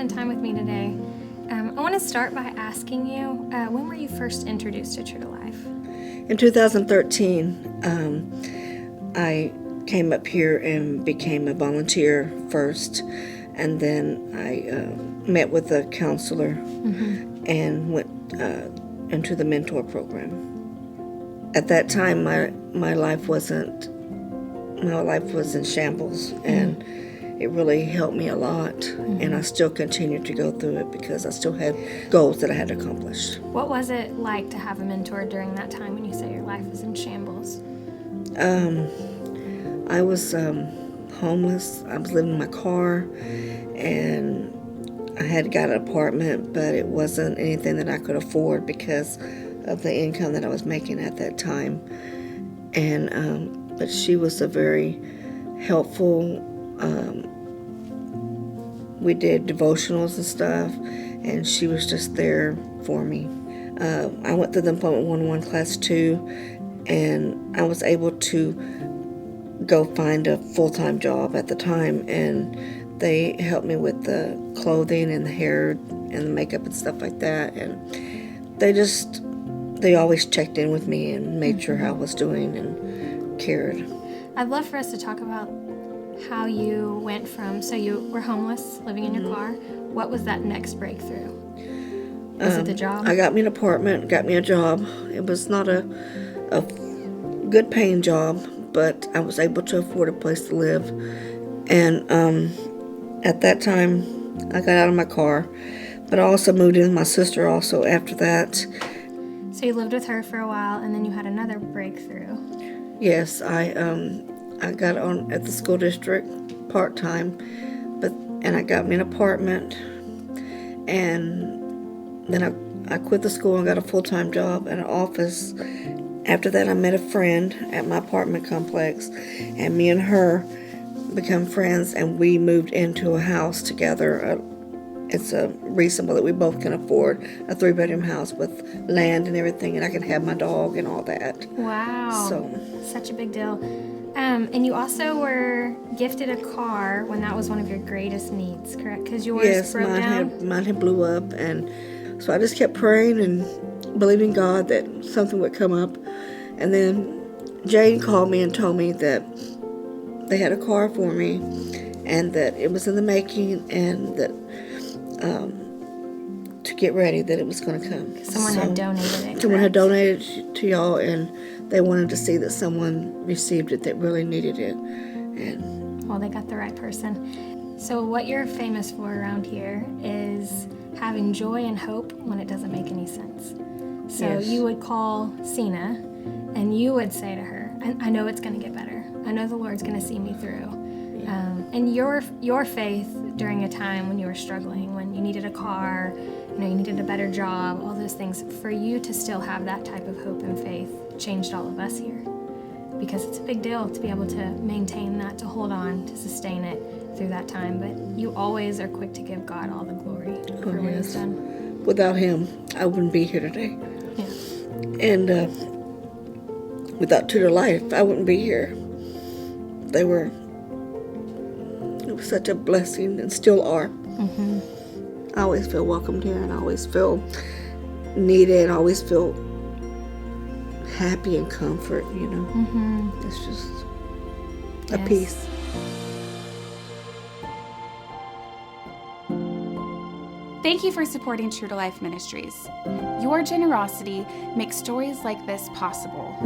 spend time with me today. I want to start by asking you, when were you first introduced to True to Life? In 2013, I came up here and became a volunteer first, and then I met with a counselor and went into the mentor program. At that time, my life was in shambles, and it really helped me a lot, and I still continued to go through it because I still had goals that I had to accomplish. What was it like to have a mentor during that time when you say your life was in shambles? I was homeless. I was living in my car, and I had got an apartment, but it wasn't anything that I could afford because of the income that I was making at that time. And but she was a very helpful. We did devotionals and stuff, and she was just there for me. I went through the Employment 101 class too, and I was able to go find a full-time job at the time, and they helped me with the clothing and the hair and the makeup and stuff like that, and they always checked in with me and made sure how I was doing and cared. I'd love for us to talk about how you went from, so you were homeless, living in your car. What was that next breakthrough? Was it the job? I got me an apartment, got me a job. It was not a good paying job, but I was able to afford a place to live. And at that time, I got out of my car, but I also moved in with my sister also after that. So you lived with her for a while, and then you had another breakthrough. Yes, I got on at the school district part-time, and I got me an apartment, and then I quit the school and got a full-time job at an office. After that, I met a friend at my apartment complex, and me and her become friends, and we moved into a house together. It's reasonable that we both can afford a 3-bedroom house with land and everything, and I can have my dog and all that. Wow. So such a big deal. And you also were gifted a car when that was one of your greatest needs, correct? Because yours broke down? Yes, mine had blew up, and so I just kept praying and believing God that something would come up. And then Jane called me and told me that they had a car for me and that it was in the making, and that to get ready, that it was going to come. Someone had donated it. Someone had donated to y'all, and they wanted to see that someone received it that really needed it. And well, they got the right person. So what you're famous for around here is having joy and hope when it doesn't make any sense. So yes. You would call Cena, and you would say to her, I know it's going to get better. I know the Lord's going to see me through. Yeah. And your faith during a time when you were struggling, when you needed a car, you needed a better job, all those things, for you to still have that type of hope and faith changed all of us here. Because it's a big deal to be able to maintain that, to hold on, to sustain it through that time. But you always are quick to give God all the glory for what He's done. Without Him, I wouldn't be here today. Yeah. And without True to Life, I wouldn't be here. It was such a blessing, and still are. Mm-hmm. I always feel welcomed here, and I always feel needed. I always feel happy and comfort, Mm-hmm. It's just Yes. a peace. Thank you for supporting True to Life Ministries. Your generosity makes stories like this possible.